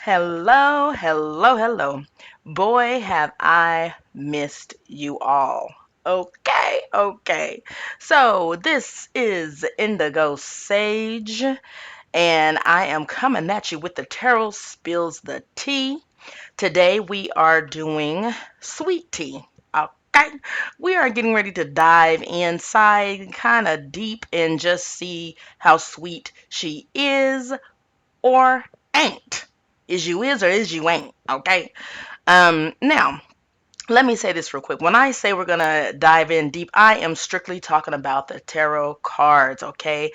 Hello, hello, hello. Boy, have I missed you all. Okay, okay. So, this is Indigo Sage, and I am coming at you with the Tarot Spills the Tea. Today, we are doing sweet tea. Okay, we are getting ready to dive inside kind of deep and just see how sweet she is or ain't. Is you is or is you ain't, okay? Now, let me say this real quick. When I say we're gonna dive in deep, I am strictly talking about the tarot cards, okay?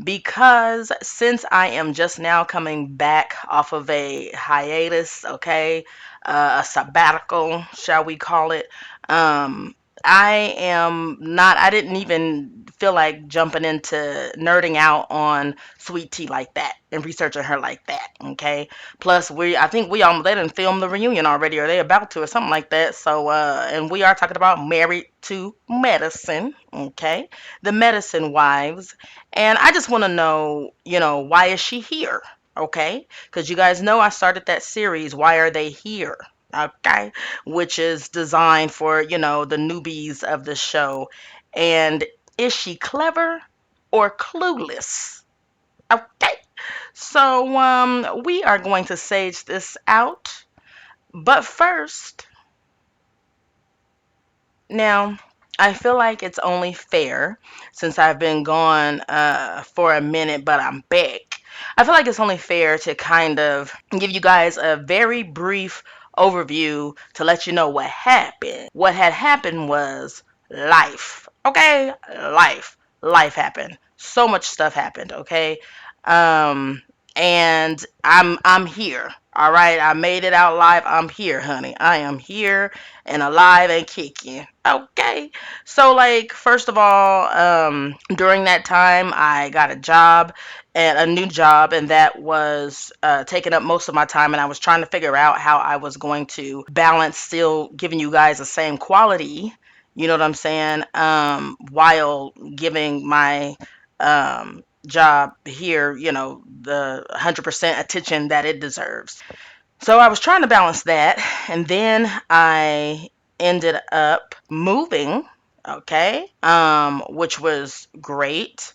Because since I am just now coming back off of a hiatus, okay, a sabbatical, shall we call it, um, I didn't even feel like jumping into nerding out on Sweet Tea like that and researching her like that, okay? Plus, I think they didn't film the reunion already, or they about to, or something like that. So, and we are talking about Married to Medicine, okay? The Medicine Wives. And I just want to know, why is she here? Okay? Because you guys know I started that series, Why Are They Here? Okay? Which is designed for, the newbies of the show. And is she clever or clueless? Okay? So, we are going to sage this out. But first, now, I feel like it's only fair since I've been gone for a minute, but I'm back. I feel like it's only fair to kind of give you guys a very brief overview to let you know what happened. What had happened was life. Okay? Life. Life happened. So much stuff happened, okay? Um and I'm here. All right, I made it out live. I'm here, honey. I am here and alive and kicking. Okay. So like first of all, during that time I got a job and a new job, and that was taking up most of my time, and I was trying to figure out how I was going to balance still giving you guys the same quality, you know what I'm saying, while giving my job here, the 100% attention that it deserves. So I was trying to balance that, and then I ended up moving, okay, which was great.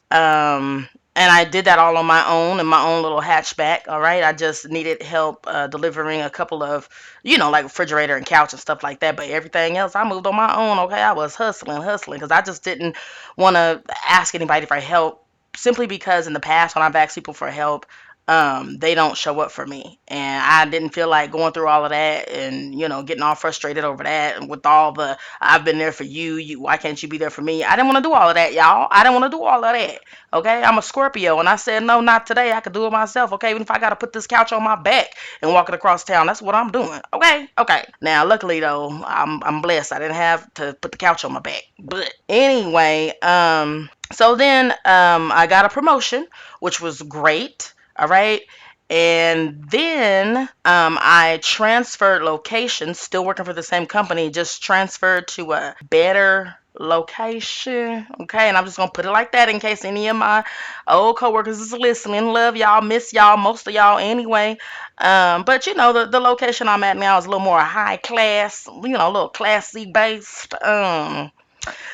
And I did that all on my own in my own little hatchback, all right. I just needed help delivering a couple of, like refrigerator and couch and stuff like that. But everything else, I moved on my own, okay. I was hustling, because I just didn't want to ask anybody for help simply because in the past when I've asked people for help, they don't show up for me, and I didn't feel like going through all of that and getting all frustrated over that, and with all the I've been there for you, why can't you be there for me? I didn't want to do all of that, y'all. I didn't want to do all of that. Okay, I'm a Scorpio, and I said no, not today. I could do it myself. Okay, even if I gotta put this couch on my back and walk it across town, that's what I'm doing. Okay, okay. Now luckily though, I'm blessed. I didn't have to put the couch on my back. But anyway, so then I got a promotion, which was great. All right. And then I transferred locations, still working for the same company, just transferred to a better location. Okay. And I'm just going to put it like that in case any of my old coworkers is listening. Love y'all, miss y'all, most of y'all anyway. But the location I'm at now is a little more high class, a little classy based.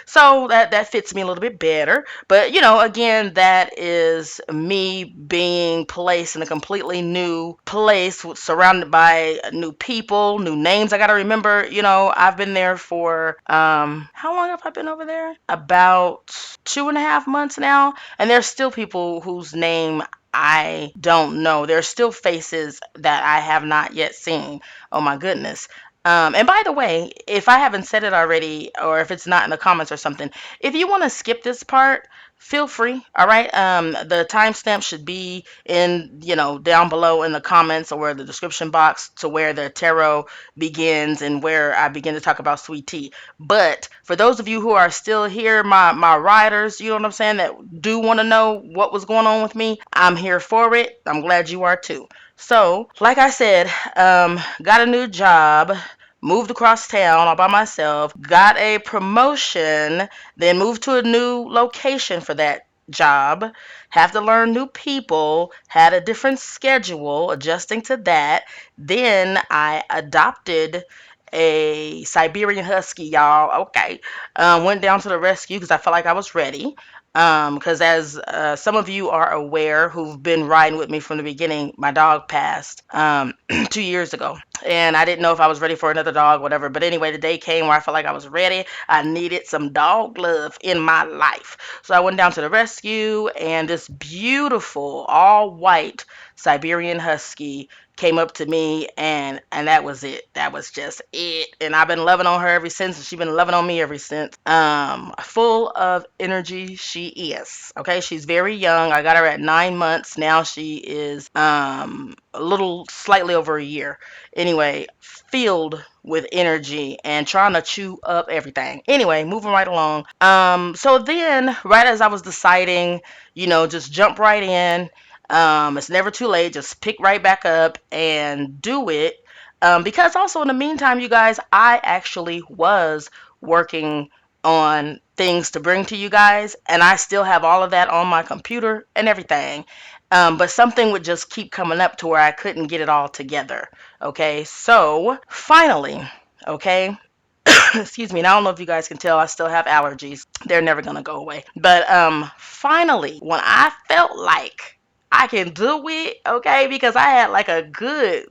So that fits me a little bit better. But again, that is me being placed in a completely new place, surrounded by new people, new names I got to remember. I've been there for how long have I been over there? About 2.5 months now, and there's still people whose name I don't know. There's still faces that I have not yet seen. Oh my goodness. And by the way, if I haven't said it already, or if it's not in the comments or something, if you want to skip this part, feel free. All right. The timestamp should be in, down below in the comments or the description box to where the tarot begins and where I begin to talk about sweet tea. But for those of you who are still here, my riders, you know what I'm saying, that do want to know what was going on with me, I'm here for it. I'm glad you are too. So, like I said, got a new job, moved across town all by myself, got a promotion, then moved to a new location for that job, have to learn new people, had a different schedule, adjusting to that. Then I adopted a Siberian Husky, y'all. Okay. Went down to the rescue because I felt like I was ready. Because as some of you are aware who've been riding with me from the beginning, my dog passed 2 years ago. And I didn't know if I was ready for another dog, whatever. But anyway, the day came where I felt like I was ready. I needed some dog love in my life. So I went down to the rescue, and this beautiful, all white Siberian Husky came up to me, and that was it. That was just it. And I've been loving on her ever since, and she's been loving on me ever since. Full of energy she is. Okay, she's very young. I got her at 9 months. Now she is a little slightly over a year. Anyway, filled with energy and trying to chew up everything. Anyway, moving right along. So then, right as I was deciding, just jump right in. It's never too late. Just pick right back up and do it. Because also in the meantime, you guys, I actually was working on things to bring to you guys, and I still have all of that on my computer and everything. But something would just keep coming up to where I couldn't get it all together. Okay, so finally, okay, excuse me, and I don't know if you guys can tell, I still have allergies. They're never gonna go away. But finally, when I felt like I can do it, okay, because I had like a good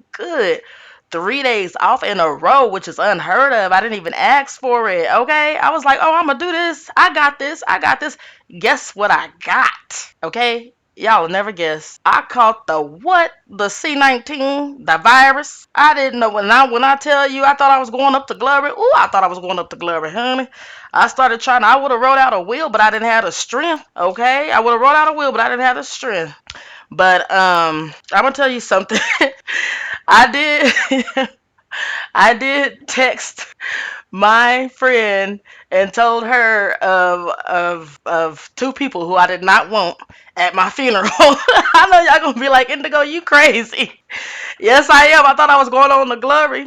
3 days off in a row, which is unheard of. I didn't even ask for it, okay? I was like, oh, I'm gonna do this. I got this. I got this. Guess what I got, okay? Y'all will never guess. I caught the what? The C-19, the virus. I didn't know when I tell you I thought I was going up to glory. Ooh, I thought I was going up to glory, honey. I started trying. I would have wrote out a will, but I didn't have the strength. Okay, I would have wrote out a will, but I didn't have the strength. But I'm gonna tell you something. I did. I did text my friend and told her of two people who I did not want at my funeral. I know y'all gonna be like, Indigo, you crazy. Yes, I am. I thought I was going on the glory.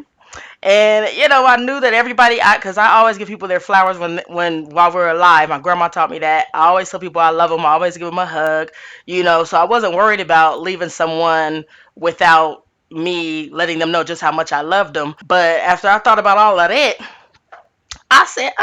And I knew that everybody, because I always give people their flowers when while we're alive. My grandma taught me that. I always tell people I love them. I always give them a hug. So I wasn't worried about leaving someone without me letting them know just how much I loved them. But after I thought about all of that, I said,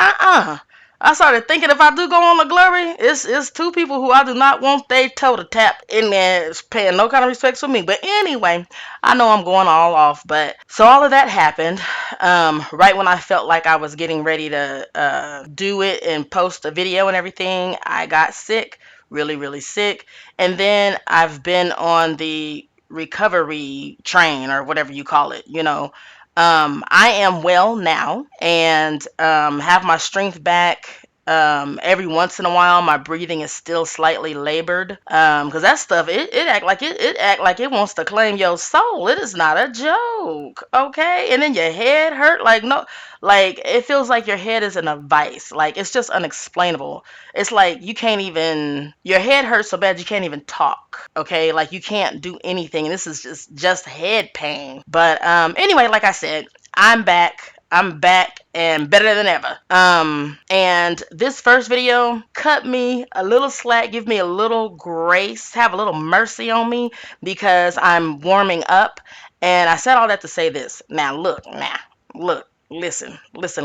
I started thinking if I do go on the glory, it's two people who I do not want they toe to tap in there paying no kind of respects for me. But anyway, I know I'm going all off. But so all of that happened right when I felt like I was getting ready to do it and post a video and everything. I got sick, really, really sick. And then I've been on the recovery train or whatever you call it. I am well now and have my strength back. Every once in a while, my breathing is still slightly labored. Because that stuff, it act like it act like it wants to claim your soul. It is not a joke, okay? And then your head hurt, like no, like it feels like your head is in a vice. Like it's just unexplainable. It's like you can't even. Your head hurts so bad you can't even talk. Okay, like you can't do anything. This is just head pain. But anyway, like I said, I'm back. I'm back and better than ever. And this first video, cut me a little slack, give me a little grace, have a little mercy on me because I'm warming up. And I said all that to say this. Look. Listen,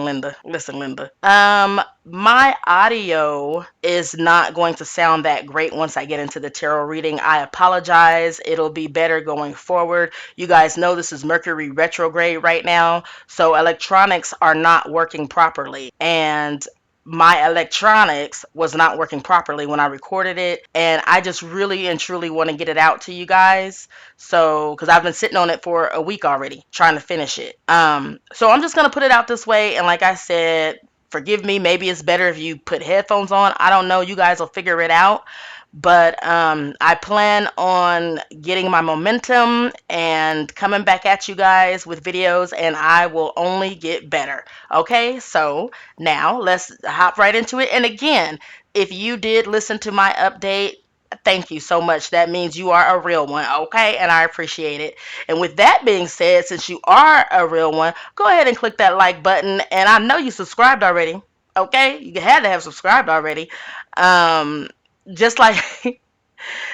Linda. Listen, Linda. My audio is not going to sound that great once I get into the tarot reading. I apologize. It'll be better going forward. You guys know this is Mercury retrograde right now, so electronics are not working properly. And my electronics was not working properly when I recorded it, and I just really and truly want to get it out to you guys. So, because I've been sitting on it for a week already, trying to finish it. So I'm just gonna put it out this way, and like I said, forgive me. Maybe it's better if you put headphones on. I don't know. You guys will figure it out. But I plan on getting my momentum and coming back at you guys with videos, and I will only get better. Okay, so now let's hop right into it. And again, if you did listen to my update, thank you so much. That means you are a real one, okay? And I appreciate it. And with that being said, since you are a real one, go ahead and click that like button. And I know you subscribed already, okay? You had to have subscribed already. Um, just like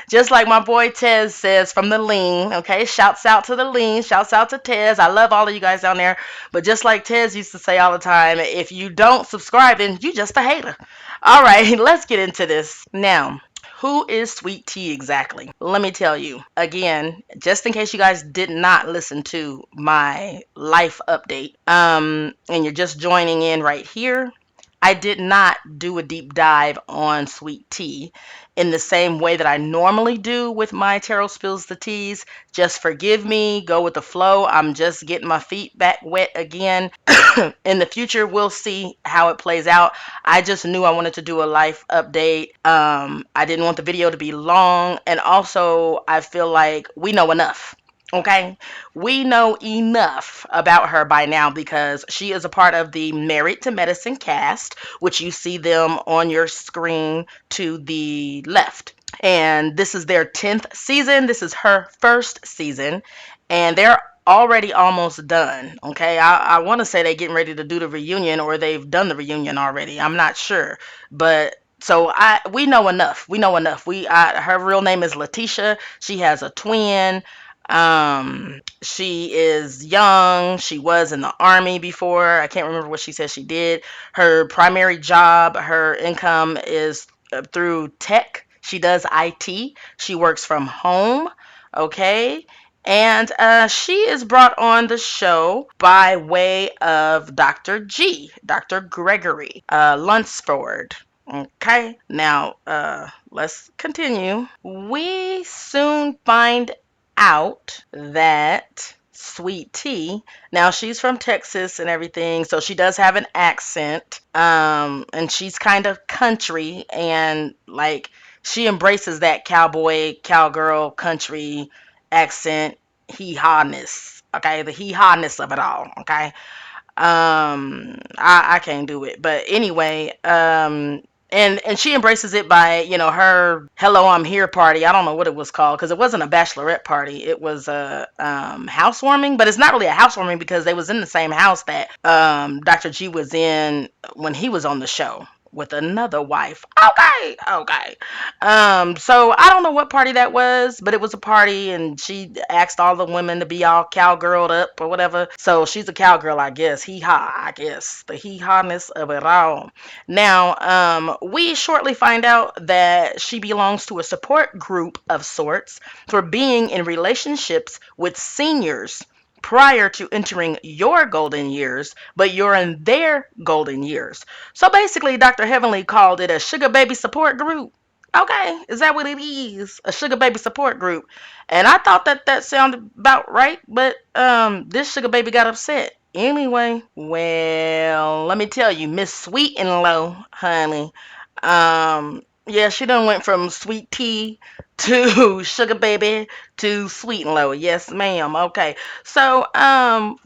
just like my boy Tez says from the lean, okay? Shouts out to the lean, shouts out to Tez. I love all of you guys down there. But just like Tez used to say all the time, if you don't subscribe, then you just a hater. All right, let's get into this. Now, who is Sweet Tea exactly? Let me tell you. Again, just in case you guys did not listen to my life update, and you're just joining in right here, I did not do a deep dive on Sweet Tea in the same way that I normally do with my Tarot Spills the Teas. Just forgive me, go with the flow. I'm just getting my feet back wet again. In the future, we'll see how it plays out. I just knew I wanted to do a life update. I didn't want the video to be long, and also I feel like we know enough. Okay, we know enough about her by now because she is a part of the Married to Medicine cast, which you see them on your screen to the left. And this is their 10th season. This is her first season, and they're already almost done. Okay, I want to say they're getting ready to do the reunion, or they've done the reunion already. I'm not sure, but so I we know enough. We know enough. Her real name is Letitia. She has a twin. She is young. She was in the army before. I can't remember what she said she did. Her primary job, her income is through tech. She does IT. She works from home. Okay. And she is brought on the show by way of Dr. G, Dr. Gregory Lunsford. Okay, now let's continue. We soon find out that Sweet Tea, now she's from Texas and everything, so she does have an accent, and she's kind of country, and like she embraces that cowboy, cowgirl, country accent, hee-hawness, okay, the hee-hawness of it all, okay. I can't do it, but anyway, and she embraces it by, her hello I'm here party. I don't know what it was called because it wasn't a bachelorette party, it was a housewarming, but it's not really a housewarming because they was in the same house that Dr. G was in when he was on the show with another wife. Okay, okay. So I don't know what party that was, but it was a party, and she asked all the women to be all cowgirled up or whatever. So she's a cowgirl, I guess. Hee haw, I guess. The hee hawness of it all. Now, we shortly find out that she belongs to a support group of sorts for being in relationships with seniors prior to entering your golden years, but you're in their golden years. So basically, Dr. Heavenly called it a sugar baby support group. Okay, is that what it is? A sugar baby support group. And I thought that that sounded about right, but this sugar baby got upset. Anyway, well, let me tell you, Miss Sweet and Low, honey. Yeah, she done went from sweet tea to sugar baby to sweet and low. Yes, ma'am. Okay. So,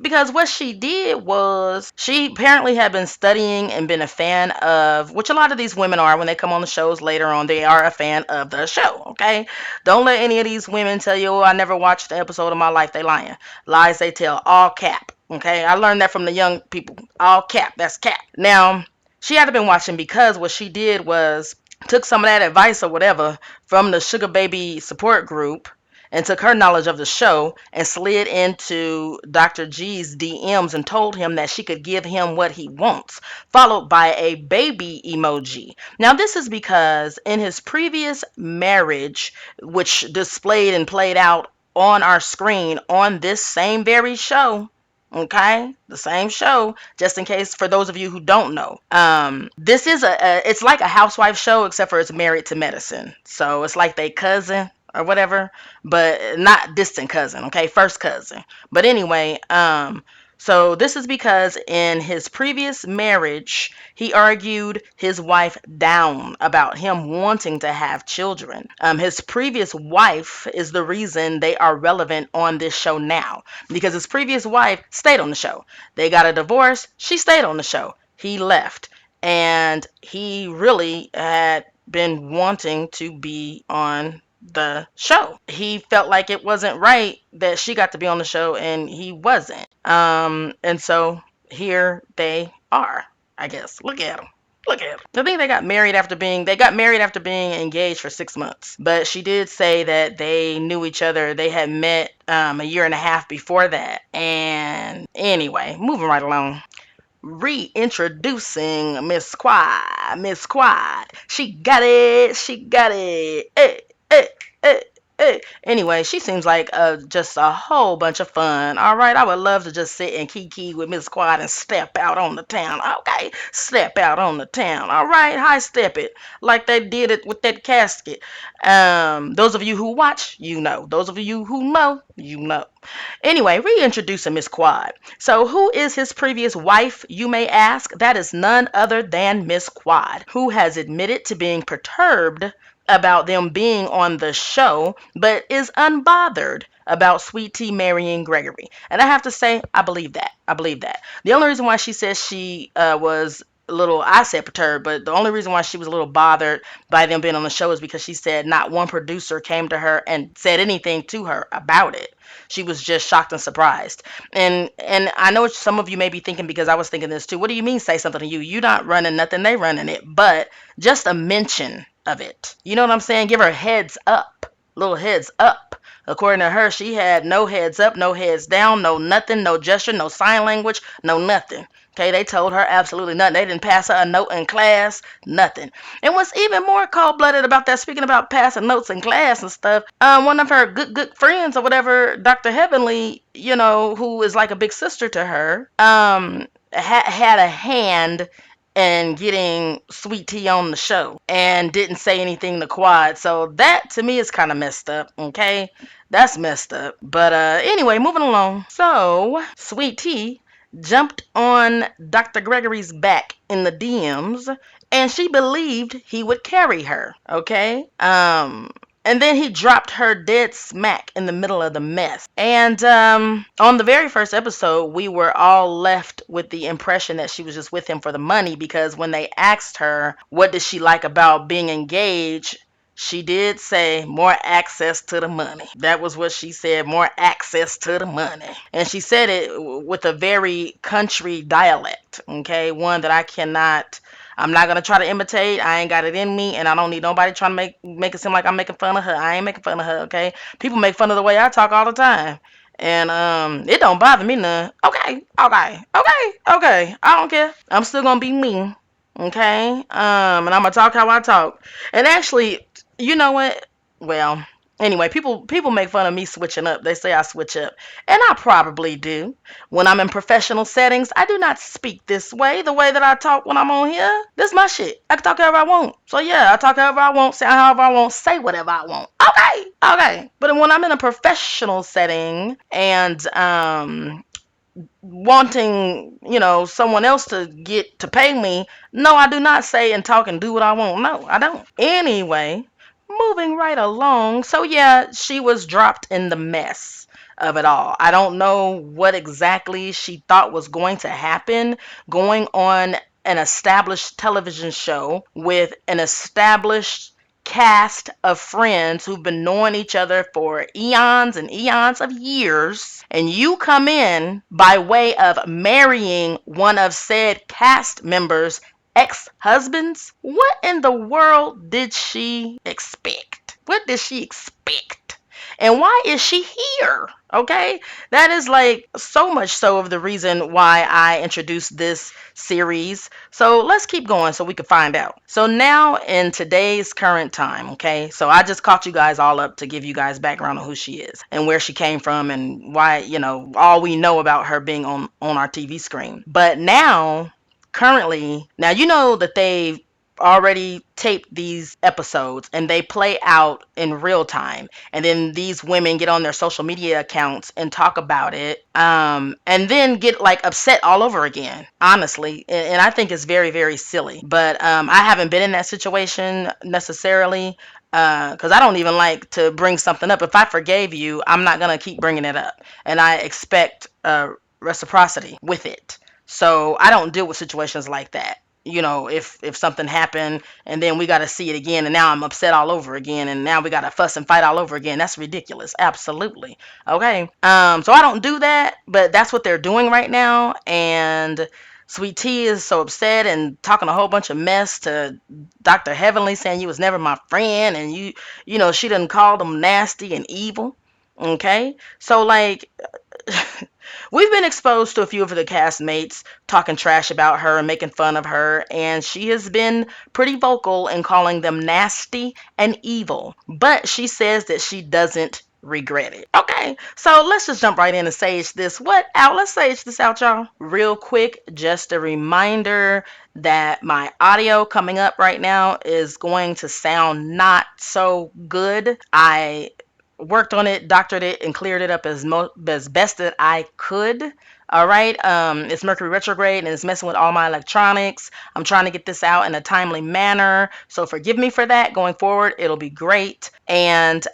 because what she did was she apparently had been studying and been a fan of, which a lot of these women are when they come on the shows later on, they are a fan of the show. Okay. Don't let any of these women tell you, oh, I never watched an episode of my life. They lying. Lies they tell, all cap. Okay. I learned that from the young people. All cap. That's cap. Now, she had to been watching because what she did was took some of that advice or whatever from the sugar baby support group and took her knowledge of the show and slid into Dr. G's DMs and told him that she could give him what he wants, followed by a baby emoji. Now, this is because in his previous marriage, which displayed and played out on our screen on this same very show, okay, the same show, just in case for those of you who don't know, this is it's like a housewife show except for it's Married to Medicine, so it's like they cousin or whatever, but not distant cousin, okay, first cousin. But anyway, so this is because in his previous marriage, he argued his wife down about him wanting to have children. His previous wife is the reason they are relevant on this show now, because his previous wife stayed on the show. They got a divorce. She stayed on the show. He left, and he really had been wanting to be on the show. He felt like it wasn't right that she got to be on the show and he wasn't. And so here they are, I guess. Look at them. Look at him. I think they got married after being engaged for 6 months. But she did say that they knew each other. They had met a year and a half before that. And anyway, moving right along. Reintroducing Miss Quad. Miss Quad. She got it. She got it. Hey, hey, hey, hey. Anyway, she seems like just a whole bunch of fun. All right, I would love to just sit and kiki with Miss Quad and step out on the town. Okay, step out on the town. All right, high step it like they did it with that casket. Those of you who watch, you know. Those of you who know, you know. Anyway, reintroducing Miss Quad. So, who is his previous wife, you may ask? That is none other than Miss Quad, who has admitted to being perturbed about them being on the show, but is unbothered about Sweet Tea marrying Gregory. And I have to say, I believe that. I believe that. The only reason why she says she was a little, I said perturbed, but the only reason why she was a little bothered by them being on the show is because she said not one producer came to her and said anything to her about it. She was just shocked and surprised. And I know some of you may be thinking, because I was thinking this too. What do you mean say something to you? You not running nothing, they running it. But just a mention of it. You know what I'm saying? Give her heads up. Little heads up. According to her, she had no heads up, no heads down, no nothing, no gesture, no sign language, no nothing. Okay, they told her absolutely nothing. They didn't pass her a note in class, nothing. And what's even more cold-blooded about that, speaking about passing notes in class and stuff, one of her good friends or whatever, Dr. Heavenly, who is like a big sister to her, had a hand in getting Sweet Tea on the show and didn't say anything to Quad. So that to me is kind of messed up, okay? That's messed up. But anyway, moving along. So, Sweet Tea jumped on Dr. Gregory's back in the DMs, and she believed he would carry her, okay? And then he dropped her dead smack in the middle of the mess. And on the very first episode, we were all left with the impression that she was just with him for the money, because when they asked her what did she like about being engaged, she did say more access to the money. That was what she said, more access to the money. And she said it with a very country dialect, okay? One that I'm not gonna try to imitate. I ain't got it in me, and I don't need nobody trying to make it seem like I'm making fun of her. I ain't making fun of her, okay? People make fun of the way I talk all the time, and it don't bother me none. Okay, okay, okay, okay. I don't care. I'm still gonna be me, okay? And I'm gonna talk how I talk. And actually, you know what? Well, anyway, people make fun of me switching up. They say I switch up, and I probably do. When I'm in professional settings, I do not speak this way, the way that I talk when I'm on here. This is my shit. I can talk however I want. So yeah, I talk however I want, sound however I want, say whatever I want. Okay, okay. But when I'm in a professional setting and wanting, someone else to get to pay me, no, I do not say and talk and do what I want. No, I don't. Anyway, moving right along. So yeah, she was dropped in the mess of it all. I don't know what exactly she thought was going to happen going on an established television show with an established cast of friends who've been knowing each other for eons and eons of years, and you come in by way of marrying one of said cast members' ex-husbands. What in the world did she expect? What did she expect? And why is she here? Okay, that is like so much so of the reason why I introduced this series. So let's keep going so we can find out. So now in today's current time, okay, so I just caught you guys all up to give you guys background on who she is and where she came from and why, all we know about her being on our TV screen. But now, currently, now you know that they've already taped these episodes and they play out in real time, and then these women get on their social media accounts and talk about it, and then get like upset all over again, honestly. And I think it's very, very silly, but I haven't been in that situation necessarily, because I don't even like to bring something up. If I forgave you, I'm not gonna keep bringing it up, and I expect reciprocity with it. So I don't deal with situations like that. If something happened and then we got to see it again and now I'm upset all over again and now we got to fuss and fight all over again, that's ridiculous. Absolutely. Okay. So I don't do that, but that's what they're doing right now. And Sweet Tea is so upset and talking a whole bunch of mess to Dr. Heavenly, saying you was never my friend, and you know, she done called them nasty and evil. Okay, so like we've been exposed to a few of the castmates talking trash about her and making fun of her, and she has been pretty vocal in calling them nasty and evil. But she says that she doesn't regret it. Okay, so let's just jump right in and sage this. What out? Let's sage this out, y'all. Real quick, just a reminder that my audio coming up right now is going to sound not so good. I worked on it, doctored it, and cleared it up as best that I could. All right. It's Mercury retrograde and it's messing with all my electronics. I'm trying to get this out in a timely manner, so forgive me for that. Going forward, it'll be great. And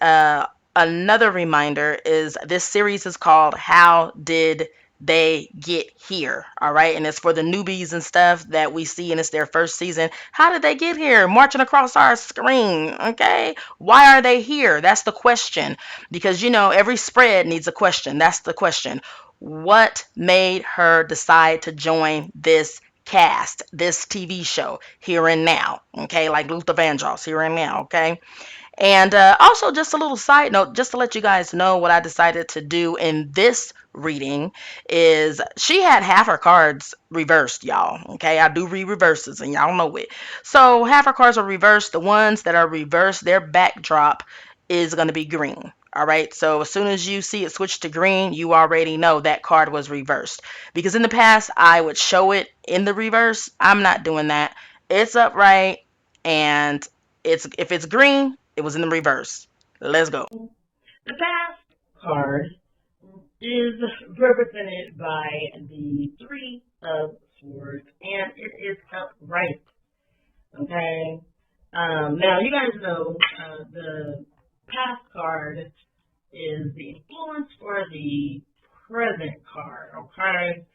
another reminder is this series is called "How Did They Get Here?" All right, and it's for the newbies and stuff that we see, and it's their first season. How did they get here? Marching across our screen. Okay, why are they here? That's the question. Because, you know, every spread needs a question. That's the question. What made her decide to join this cast, this TV show, here and now? Okay, like Luther Vandross, here and now. Okay. And also, just a little side note, just to let you guys know what I decided to do in this reading is she had half her cards reversed, y'all. Okay, I do read reverses, and y'all know it. So half her cards are reversed. The ones that are reversed, their backdrop is going to be green. All right, so as soon as you see it switch to green, you already know that card was reversed. Because in the past, I would show it in the reverse. I'm not doing that. It's upright, and it's if it's green, it was in the reverse. Let's go. The past card is represented by the Three of Swords, and it is upright. Okay. Now you guys know the past card is the influence for the present card. Okay.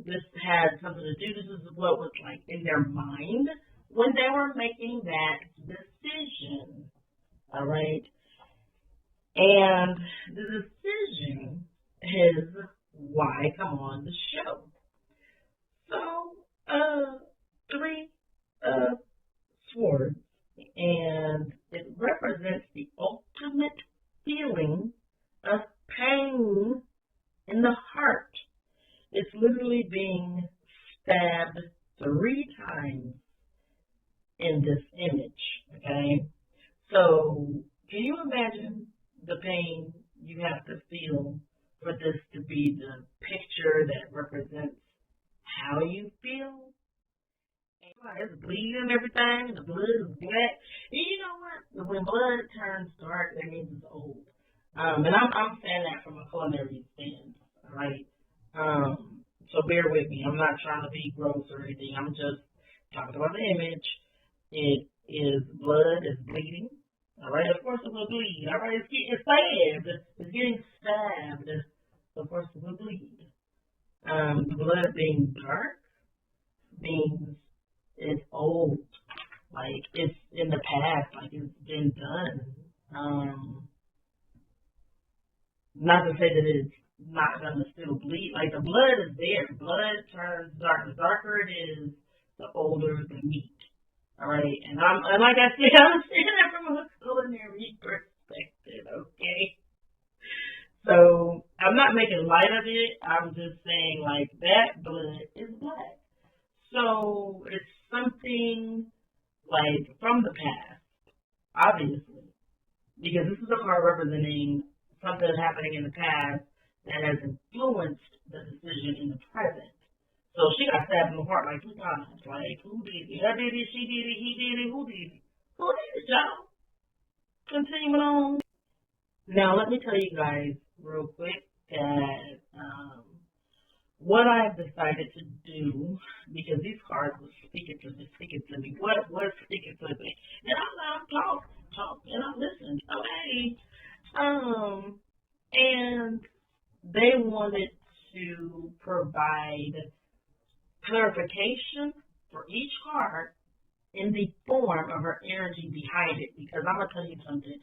This had something to do. This is what was like in their mind when they were making that decision. All right. And the decision is why come on the show. So, Three of Swords, and it represents the ultimate feeling of pain in the heart. It's literally being stabbed 3 times in this image, okay? So, can you imagine the pain you have to feel for this to be the picture that represents how you feel? It's bleeding and everything, the blood is black. And you know what? When blood turns dark, that means it's old. And I'm saying that from a culinary stance, all right? So bear with me. I'm not trying to be gross or anything. I'm just talking about the image. It is blood is bleeding. All right, of course it will bleed. All right, it's getting stabbed. It's getting stabbed. Of course it will bleed. The blood being dark means it's old. Like it's in the past. Like it's been done. Not to say that it's not gonna still bleed. Like the blood is there. Blood turns dark. The darker it is, the older the meat. All right, and like I said, I'm saying that from a culinary perspective. Okay, so I'm not making light of it. I'm just saying like that blood is black. So it's something like from the past, obviously, because this is a card representing something happening in the past that has influenced the decision in the present. So she got stabbed in the heart like 2 times. Like, who did it? I did it, she did it, he did it, who did it? Who did it, y'all? Continuing on. Now, let me tell you guys real quick that what I've decided to do, because these cards were speaking to me. What was speaking to me? And I'm talk, and I listened. Okay. And they wanted to provide clarification for each card in the form of her energy behind it. Because I'm going to tell you something.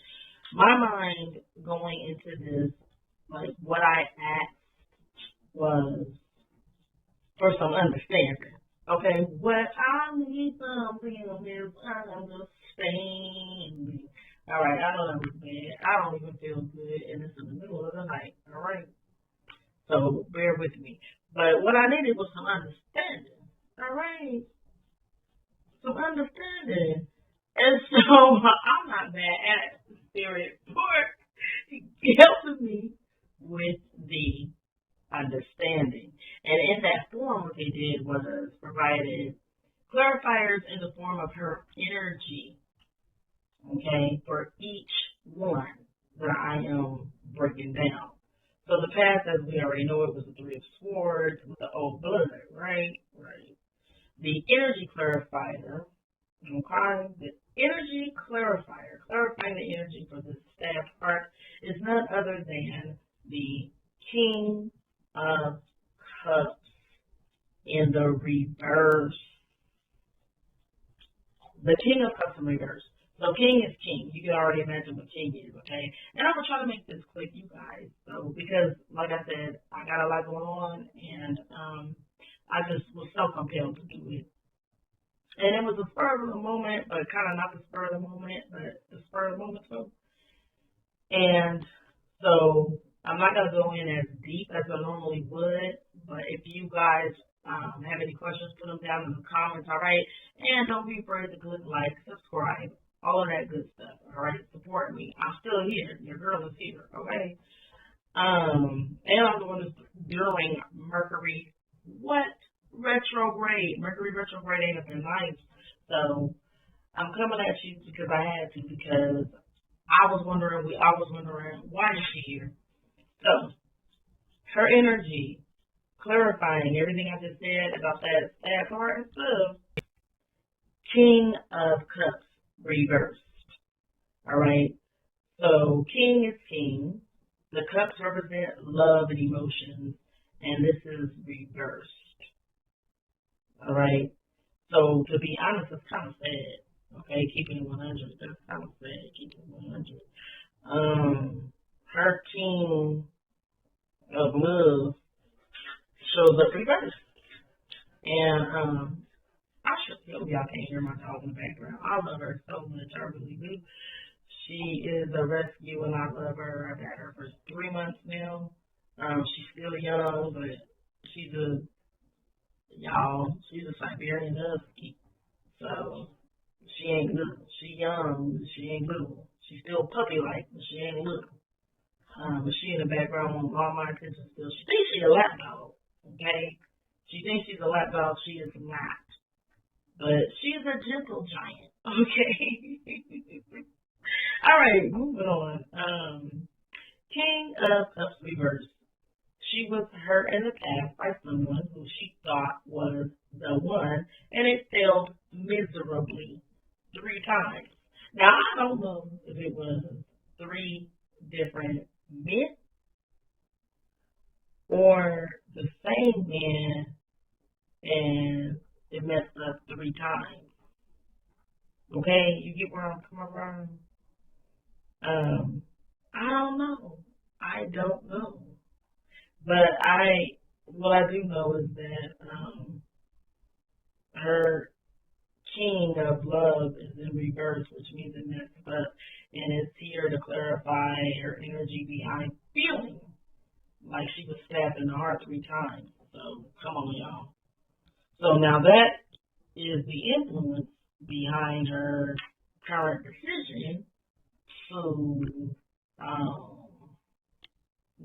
My mind going into this, like what I asked was, for some understanding. Okay, what I need from them is understanding. All right, I know that was bad. I don't even feel good, and it's in the middle of the night. All right, so bear with me. But what I needed was some understanding. All right, some understanding. And so I'm not bad at spirit for helping me with the understanding. And in that form, what they did was provided clarifiers in the form of her energy, okay, for each one that I am breaking down. So the path, as we already know, it was the Three of Swords with the old blood, right? Right. The energy clarifier, okay, the energy clarifier, clarifying the energy for the staff part is none other than the King of Cups in the reverse. The King of Cups in reverse. So King is King. You can already imagine what King is, okay? And I'm gonna try to make this quick, you guys. So because, like I said, I got a lot going on, and I just was so compelled to do it. And it was a spur of the moment, but kind of not the spur of the moment, but the spur of the moment too. And so I'm not gonna go in as deep as I normally would, but if you guys have any questions, put them down in the comments, all right? And don't be afraid to click like, subscribe, all of that good stuff, all right? Support me. I'm still here. Your girl is here, okay? And I'm doing this during Mercury, what? Retrograde. Mercury retrograde ain't been nice. So I'm coming at you because I had to, because I was wondering, why is she here? So her energy, clarifying everything I just said about that part and stuff. King of Cups reversed. All right. So King is King. The cups represent love and emotions, and this is reversed. All right. So to be honest, it's kind of sad. Okay, keeping it 100. That's kind of sad. Keeping it 100. Her King of Love shows up reversed, and I should tell y'all can't hear my dog in the background. I love her so much. I really do. She is a rescue, and I love her. I've had her for 3 months now. She's still young, but she's a she's a Siberian husky. So she ain't little. She young, but she ain't little. She's still puppy-like, but she ain't little. But she in the background wants all my attention still. She thinks she's a lap dog, okay? She thinks she's a lap dog. She is not. But she's a gentle giant, okay? All right, moving on. King of Cups reversed. She was hurt in the past by someone who she thought was the one, and it failed miserably 3 times. Now, I don't know if it was 3 different men or the same man, and it messed up 3 times. Okay, you get where I'm coming from? I don't know. I don't know. But what I do know is that her King of Love is in reverse, which means it messed up, and it's here to clarify her energy behind feeling like she was stabbed in the heart 3 times. So come on, y'all. So now that is the influence behind her current decision to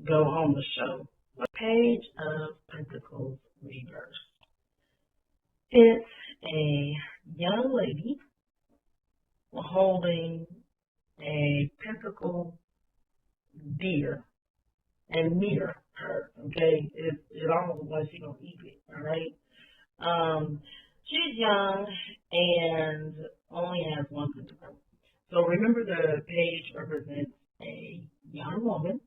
go on the show. Page of Pentacles reverse. It's a young lady holding a pentacle deer and near her. Okay, it almost looks like she's gonna eat it. All right. She's young and only has 1 pentacle. So remember, the page represents a young woman.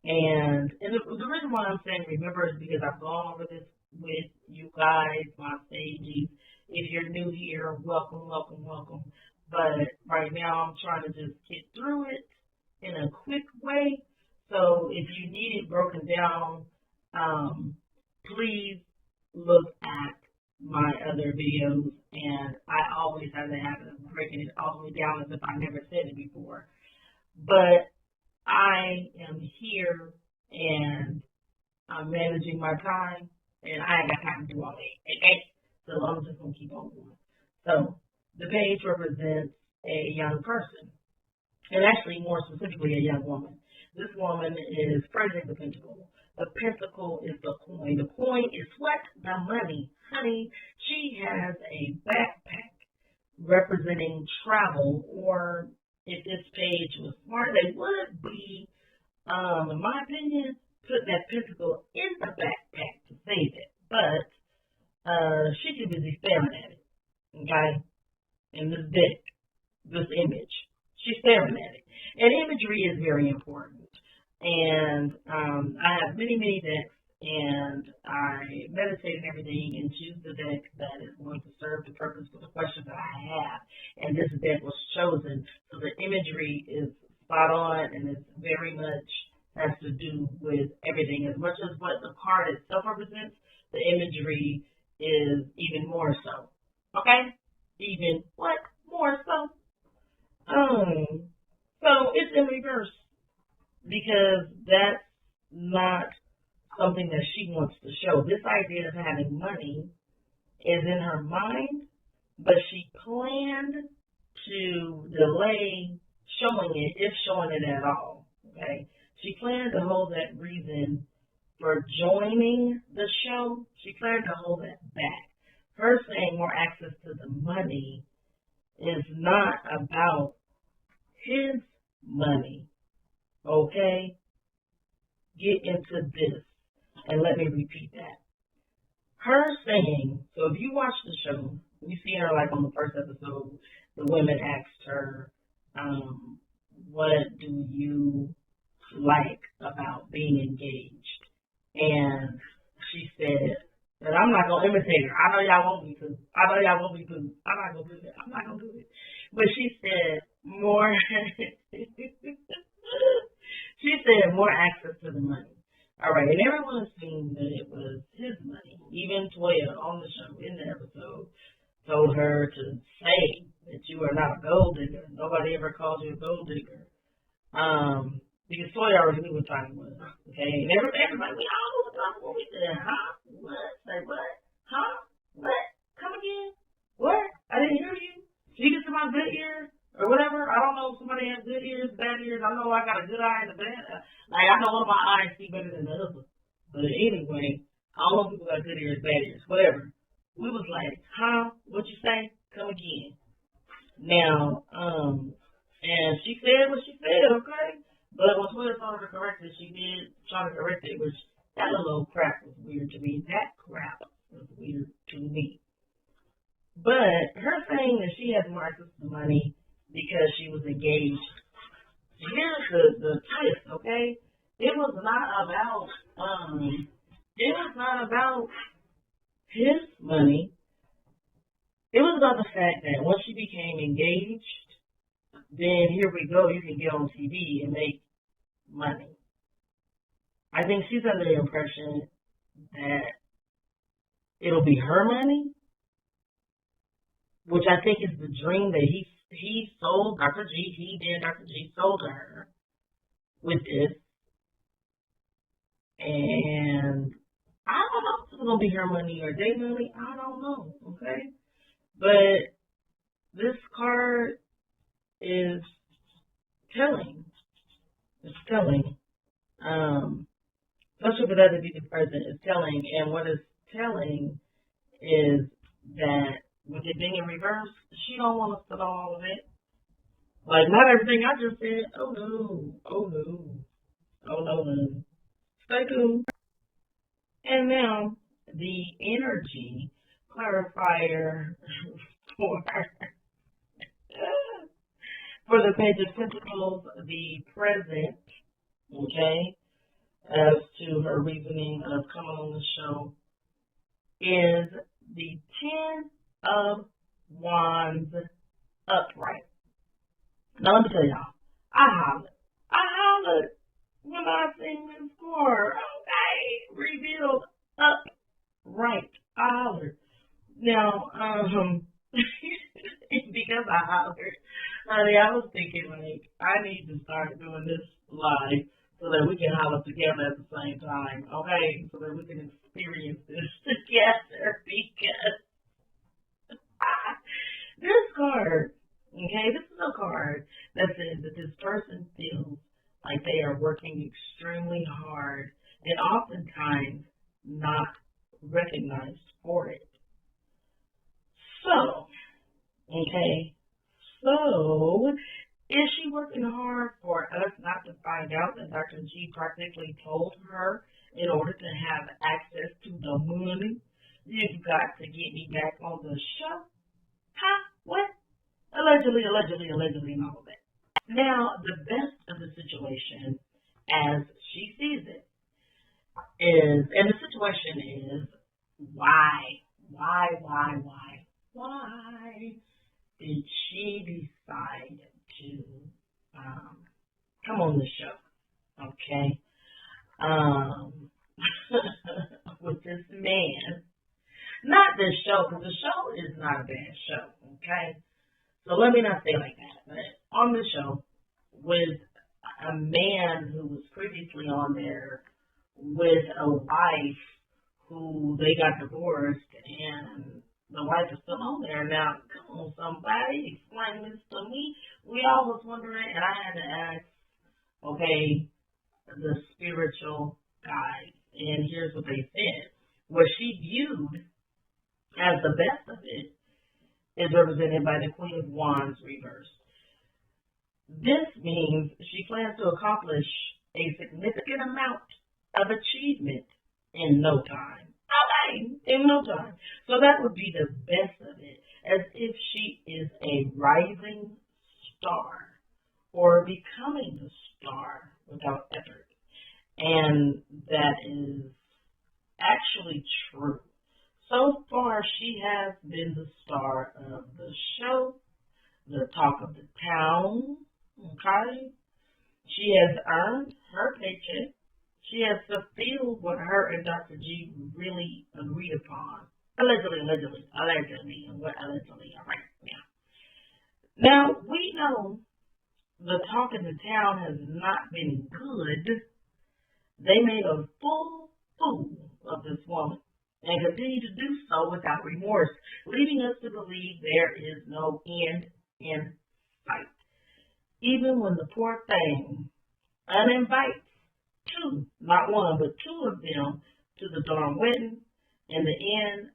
And the reason why I'm saying remember is because I've gone over this with you guys, my stages. If you're new here, welcome, welcome, welcome. But right now I'm trying to just get through it in a quick way. So if you need it broken down, please look at my other videos, and I always have the habit of breaking it all the way down as if I never said it before. But I am here and I'm managing my time, and I ain't got time to do all that. Okay? So I'm just gonna keep on going. So the page represents a young person, and actually more specifically a young woman. This woman is President of the Pentacle. The pentacle is the coin. The coin is what? The money. Honey, she has a backpack representing travel, or if this page was smart, they would be, in my opinion, put that pentacle in the backpack to save it. But she too busy staring at it. Okay? In this deck, this image. She's staring at it. And imagery is very important. And I have many, many decks, and I meditate and everything and choose the deck that is going to serve the purpose for the questions that I have. And this deck was chosen. So the imagery is spot on, and it's very much has to do with everything. As much as what the card itself represents, the imagery is even more so. Okay? Even what? More so? So it's in reverse, because that's not something that she wants to show. This idea of having money is in her mind, but she planned to delay showing it, if showing it at all. Okay? She planned to hold that reason for joining the show. She planned to hold that back. Her saying more access to the money is not about his money. Okay? Get into this. And let me repeat that. Her saying, so if you watch the show, you see her like on the first episode, the women asked her, what do you like about being engaged? And she said, and I'm not gonna imitate her. I know y'all want me to. I'm not gonna do it. I'm not gonna do it. But she said more. She said more access to the money. All right, and everyone assumed that it was his money. Even Toya on the show in the episode told her to say that you are not a gold digger. Nobody ever called you a gold digger. Because Toya already knew what time it was. Okay, and everybody, we all knew what time it was. We said, huh? What? Say what? Huh? What? Come again? What? I didn't hear you. You get to my good ears or whatever. I don't know if somebody has good ears, bad ears. I know I got a good eye and a bad. Like I know one of my eyes see better than the other. But anyway, I don't know if people got good ears, bad ears, whatever. We was like, huh? What you say? Come again. Now, and she said what she said, okay? But when Twitter told her to correct it, she did try to correct it, which that little crap was weird to me. That crap was weird to me. But her saying that she has more access to money because she was engaged, here's the twist, okay? It was not about his money. It was about the fact that once she became engaged, then here we go, you can get on TV and make money. I think she's under the impression that it'll be her money, which I think is the dream that he sold Dr. G. Dr. G sold to her with this. And I don't know if it's going to be her money or their money. I don't know, okay? But this card is telling. It's telling. Especially for that to be the present, it's telling. And what it's telling is that with it being in reverse, she don't want us to know all of it. Like, not everything I just said. Oh, no. Oh, no. Oh, no, no. Stay tuned. And now, the energy clarifier for the Page of Pentacles, the present, okay, as to her reasoning of coming on the show, is the 10 of Wands upright. Now, let me tell y'all, I hollered when I seen this card, okay, revealed upright. Now, because I hollered, honey, I was thinking like I need to start doing this live so that we can holler together at the same time, okay? So that we can experience this together because this card, okay, this is a card that says that this person feels like they are working extremely hard and oftentimes not recognized for it. So, okay, so is she working hard for us not to find out that Dr. G practically told her in order to have access to the money, you've got to get me back on the show? Huh? What? Allegedly, and all of that. Now, the best of the situation, as she sees it, is, and the situation is, why? Why did she decide to um, come on the show? Okay. Um, with this man. Not this show, because the show is not a bad show, okay? So let me not say like that. But on the show, with a man who was previously on there with a wife who they got divorced, and the wife is still on there. Now, come on, somebody, explain this to me. We all was wondering, and I had to ask, okay, the spiritual guys, and here's what they said. What she viewed as the best of it is represented by the Queen of Wands reversed. This means she plans to accomplish a significant amount of achievement in no time. Okay, in no time. So that would be the best of it, as if she is a rising star or becoming a star without effort. And that is actually true. So far, she has been the star of the show, the talk of the town, okay? She has earned her paycheck. She has fulfilled what her and Dr. G really agreed upon. Allegedly, and what allegedly, all right, now. Now, we know the talk in the town has not been good. They made a fool of this woman and continue to do so without remorse, leading us to believe there is no end in sight. Even when the poor thing uninvites two, not one, but two of them to the darn wedding, in the end,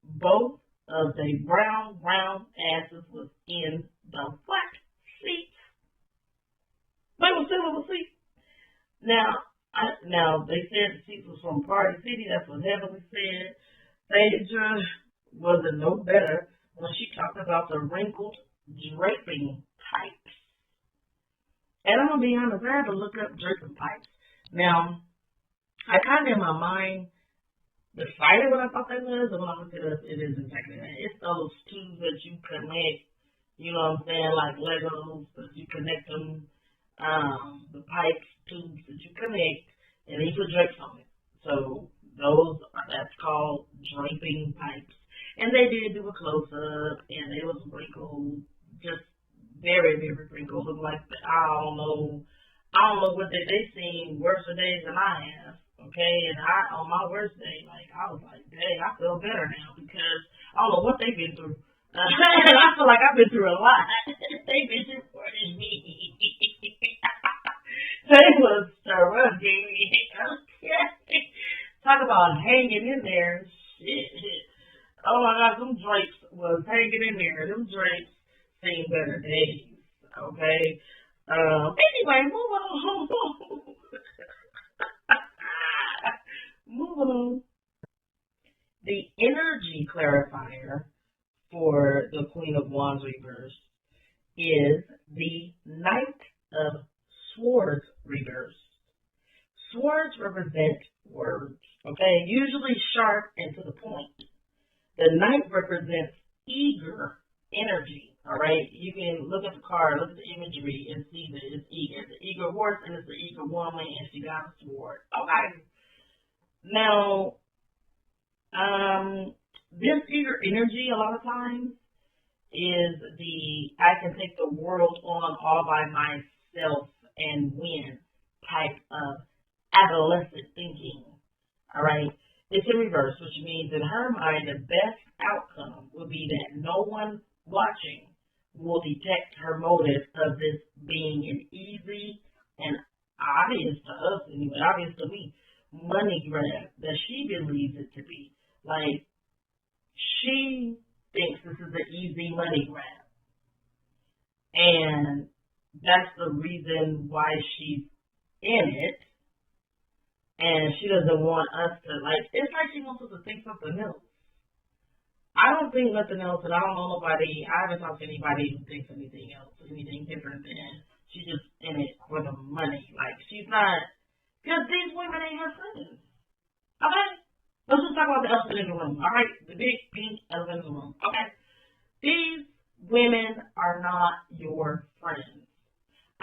both of the brown round asses was in the what seat? They were still in the seat. Now they said the seat was from Party City. That's what Heavenly said. Phaedra wasn't no better when she talked about the wrinkled draping pipes. And I'm gonna be honest, I had to look up draping pipes. Now, I kind of in my mind decided what I thought they was, and when I looked it up, it is exactly that. It's those tubes that you connect. You know what I'm saying, like Legos, that you connect them. The pipes, tubes that you connect, and you put drapes on it. So that's called draping pipes. And they did do a close up, and it was wrinkled, just very, very wrinkled. Looked like I don't know what they seen worse days than I have. Okay, and on my worst day, like I was like, dang, I feel better now because I don't know what they've been through. And I feel like I've been through a lot. They've been through more than me. They was struggling. Okay. Talk about hanging in there. Shit. Oh my God, them drapes was hanging in there. Them drapes seen better days. Okay. Anyway, moving on. Moving on. The energy clarifier for the Queen of Wands reverse is the Knight of Swords reverse. Swords represent words, okay? Usually sharp and to the point. The Knight represents eager energy, all right? You can look at the card, look at the imagery, and see that it's eager. It's an eager horse and it's an eager woman, and she got a sword. Okay. Now, this eager energy a lot of times is the I can take the world on all by myself and win type of adolescent thinking. All right. It's in reverse, which means in her mind, the best outcome would be that no one watching will detect her motive of this being an easy and obvious to us, anyway, obvious to me, money grab that she believes it to be. Like, she thinks this is an easy money grab. And that's the reason why she's in it. And she doesn't want us to, like, it's like she wants us to think something else. I don't think nothing else, and I don't know nobody, I haven't talked to anybody who thinks anything else, anything different than she's just in it for the money. Like, she's not, because these women ain't her friends. Okay? Let's just talk about the elephant in the room, all right? The big pink elephant in the room. Okay? These women are not your friends.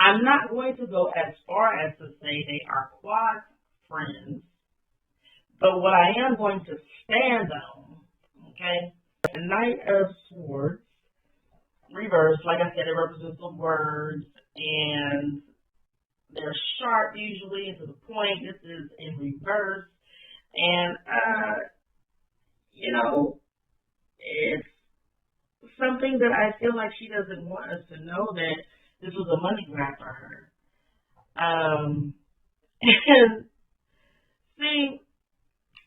I'm not going to go as far as to say they are quad friends, but what I am going to stand on, okay, the Knight of Swords, reverse, like I said, it represents the words, and they're sharp usually and to the point. This is in reverse, and, it's something that I feel like she doesn't want us to know that this was a money grab for her. And see,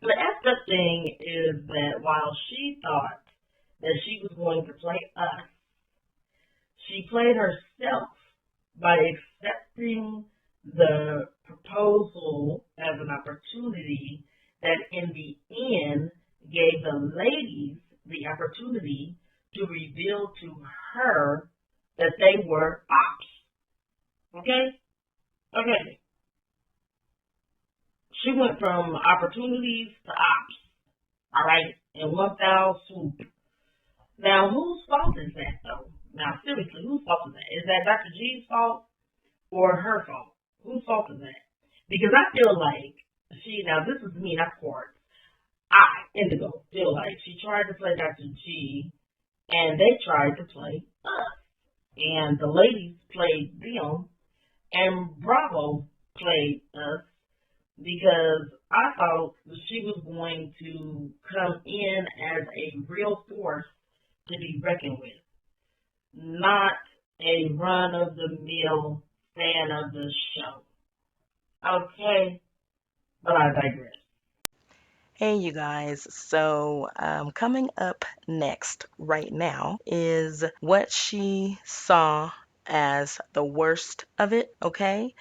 the effed up thing is that while she thought that she was going to play us, she played herself by accepting the proposal as an opportunity that in the end gave the ladies the opportunity to reveal to her that they were ops. Okay? Okay. She went from opportunities to ops. All right? In one foul swoop. Now, whose fault is that, though? Now, seriously, whose fault is that? Is that Dr. G's fault or her fault? Whose fault is that? Because I feel like now this is me, not court. Indigo, feel like she tried to play Dr. G and they tried to play us. And the ladies played them and Bravo played us because I thought she was going to come in as a real force to be reckoned with, not a run-of-the-mill fan of the show. Okay, but I digress. Hey, you guys. So, coming up next, right now, is what she saw as the worst of it, okay?